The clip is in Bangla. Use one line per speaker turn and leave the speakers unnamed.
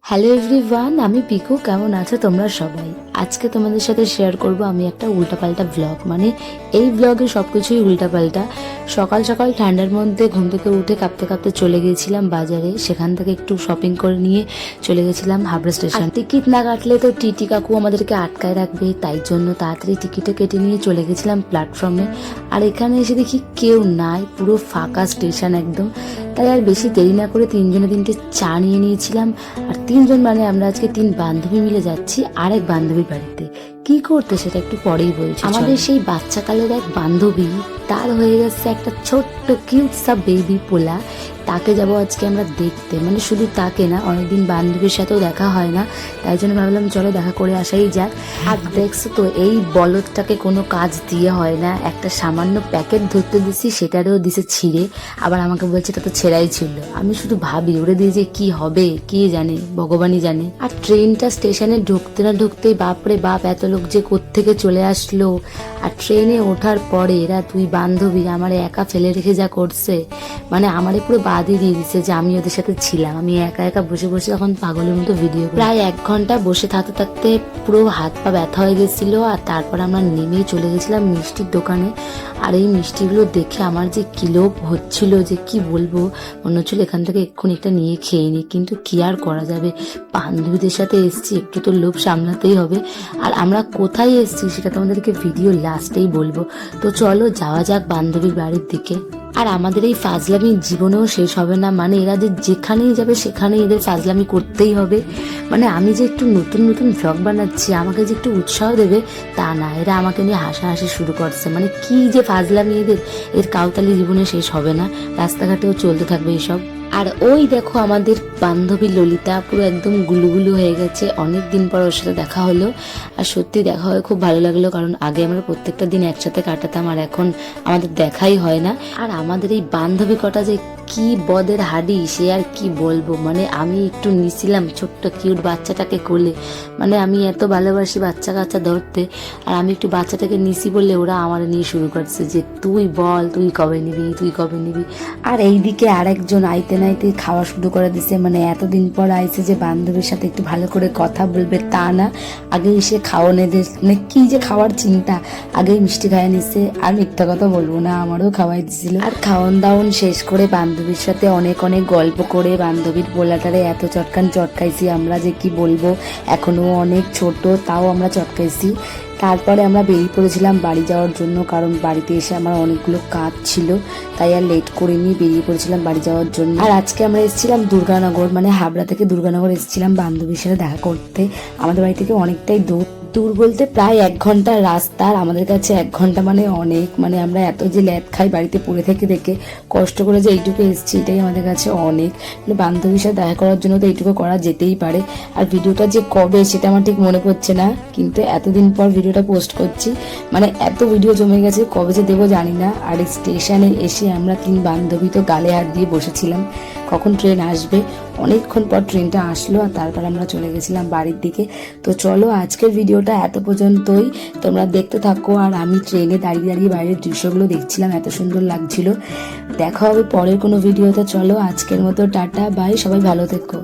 হ্যালো এভরিওয়ান, আমি পিকু। কেমন আছো তোমরা সবাই? আজকে তোমাদের সাথে শেয়ার করব আমি একটা উল্টাপাল্টা ব্লগ। মানে এই ব্লগে সব কিছুই উল্টাপাল্টা। সকাল সকাল ঠান্ডার মধ্যে ঘুম থেকে উঠে কাঁপতে কাঁপতে চলে গিয়েছিলাম বাজারে। সেখান থেকে একটু শপিং করে নিয়ে চলে গেছিলাম হাবড়া স্টেশন। টিকিট না কাটলে তো টিটি কাকু আমাদেরকে আটকায় রাখবে, তাই জন্য তাড়াতাড়ি টিকিটে কেটে নিয়ে চলে গেছিলাম প্ল্যাটফর্মে। আর এখানে এসে দেখি কেউ নাই, পুরো ফাঁকা স্টেশন একদম। তাই আর বেশি দেরি না করে তিনজনে তিনটে চা নিয়ে নিয়েছিলাম। আর তিনজন মানে আমরা আজকে তিন বান্ধবী মিলে যাচ্ছি আরেক বান্ধবীর বাড়িতে। কি করতে সেটা একটু পরেই বলছি। আমাদের সেই বাচ্চাকালের এক বান্ধবী, তার হয়ে গেছে একটা ছোট্ট কিউট সা বেবি পোলা। তাকে যাবো আজকে আমরা দেখতে। মানে শুধু তাকে না, অনেকদিন বান্ধবীর সাথেও দেখা হয় না, তাই জন্য ভাবলাম চলো দেখা করে আসাই যাক। আর দেখছো তো, এই বলদটাকে কোনো কাজ দিয়ে হয় না। একটা সামান্য প্যাকেট ধরতে দিছি, সেটারও দিছে ছিঁড়ে। আবার আমাকে বলছে এটা তো ছেঁড়াই ছিল। আমি শুধু ভাবি ওরে দিয়ে যে কি হবে, কে জানে, ভগবানই জানে। আর ট্রেনটা স্টেশনে ঢুকতে না ঢুকতেই বাপরে বাপ, এত লোক যে কোত্থেকে চলে আসলো। আর ট্রেনে ওঠার পরে এরা দুই বান্ধবী আমারে একা ফেলে রেখে যা করছে, মানে আমারে পুরো বাদই দিয়ে দিচ্ছে যে আমি ওদের সাথে ছিলাম। আমি একা একা বসে বসে এখন পাগলের মতো ভিডিও। প্রায় 1 ঘন্টা বসে থাকতে থাকতে পুরো হাত পা ব্যথা হয়ে গেছিল। আর তারপর আমরা নেমেই চলে গেছিলাম মিষ্টির দোকানে। আর এই মিষ্টিগুলো দেখে আমার যে কি লোভ হচ্ছিল যে কি বলবো, মনে হচ্ছিল এখান থেকে এক্ষুনি একটা নিয়ে খেয়ে নিই, কিন্তু কি আর করা যাবে, বান্ধবীদের সাথে এসছি, একটু তো লোভ সামলাতেই হবে। আর আমরা কোথায় এসছি সেটা তোমাদেরকে ভিডিও লাস্টেই বলবো। তো চলো যাওয়া যাক বান্ধবীর বাড়ির দিকে। আর আমাদের এই ফাজলামি জীবনেও শেষ হবে না। মানে এরা যে যেখানেই যাবে সেখানেই এদের ফাজলামি করতেই হবে। মানে আমি যে একটু নতুন নতুন ভ্লগ বানাচ্ছি, আমাকে যে একটু উৎসাহ দেবে তা না, এরা আমাকে নিয়ে হাসাহাসি শুরু করছে। মানে কি যে ফাজলামি এদের, এর কাউতালি জীবনে শেষ হবে না, রাস্তাঘাটেও চলতে থাকবে এসব। আর ওই দেখো আমাদের বান্ধবী ললিতা, পুরো একদম গুলুগুলু হয়ে গেছে। অনেক দিন পর ওর সাথে দেখা হলো। আর সত্যি দেখা হয়ে খুব ভালো লাগলো, কারণ আগে আমরা প্রত্যেকটা দিন একসাথে কাটাতাম, আর এখন আমাদের দেখাই হয় না। আর আমাদের এই বান্ধবী কটা যে কি বদের হাডি, সে আর কি বলবো। মানে আমি একটু নিছিলাম ছোট্ট কিউট বাচ্চাটাকে কোলে। মানে আমি এত ভালোবাসি বাচ্চা কাচ্চা ধরতে, আর আমি একটু বাচ্চাটাকে নিছি বললে ওরা আমার নিয়ে শুরু করছে যে তুই বল, তুই কবে নিবি, তুই কবে নিবি। আর এইদিকে আরেকজন আইতে নাইতে খাওয়া শুরু করে দিছে। মানে এতদিন পর আইছে যে বান্ধবীর সাথে একটু ভালো করে কথা বলবে, তা না, আগে এসে খাওয়ানোদের মানে কি যে খাওয়ার চিন্তা, আগেই মিষ্টি খাইয়ে নিচ্ছে। আর মিথ্যা কথা বলবো না, আমারও খাওয়াই দিছিল। আর খাওয়ান দাওয়ান শেষ করে বান্ধবীর সাথে অনেক অনেক গল্প করে বান্ধবীর পোলাটারে এত চটকান চটকাইছি আমরা যে কি বলবো। এখনো অনেক ছোট, তাও আমরা চটকাইছি। তারপরে আমরা বেরিয়ে পড়েছিলাম বাড়ি যাওয়ার জন্য, কারণ বাড়িতে এসে আমার অনেকগুলো কাজ ছিল, তাই আর লেট করে নিয়ে বেরিয়ে পড়েছিলাম বাড়ি যাওয়ার জন্য। আর আজকে আমরা এসেছিলাম দুর্গানগর, মানে হাবড়া থেকে দুর্গানগর এসেছিলাম বান্ধবীর সাথে দেখা করতে। আমাদের বাড়ি থেকে অনেকটাই দূর বলতে প্রায় 1 ঘন্টার রাস্তা। আর আমাদের কাছে 1 ঘন্টা মানে অনেক। মানে আমরা এত যে ল্যাদ খাই বাড়িতে পড়ে থেকে দেখে, কষ্ট করে যে এইটুকু এসেছি এটাই আমাদের কাছে অনেক। মানে বান্ধবীর সাথে দেখা করার জন্য তো এইটুকু করা যেতেই পারে। আর ভিডিওটা যে কবে সেটা আমার ঠিক মনে পড়ছে না, কিন্তু এতদিন পর ভিডিওটা পোস্ট করছি। মানে এত ভিডিও জমে গেছে, কবে যে দেবো জানি না। আর স্টেশনে এসে আমরা 3 বান্ধবী তো গালে হাত দিয়ে বসেছিলাম কখন ট্রেন আসবে। অনেকক্ষণ পর ট্রেনটা আসলো, আর তারপর আমরা চলে গেছিলাম বাড়ির দিকে। তো চলো আজকের ভিডিওটা এত পর্যন্তই, তোমরা দেখতে থাকো। আর আমি ট্রেনে দাঁড়িয়ে দাঁড়িয়ে বাইরের দৃশ্যগুলো দেখছিলাম, এত সুন্দর লাগছিল। দেখা হবে পরের কোনো ভিডিওতে। চলো আজকের মতো টাটা বাই, সবাই ভালো থেকো।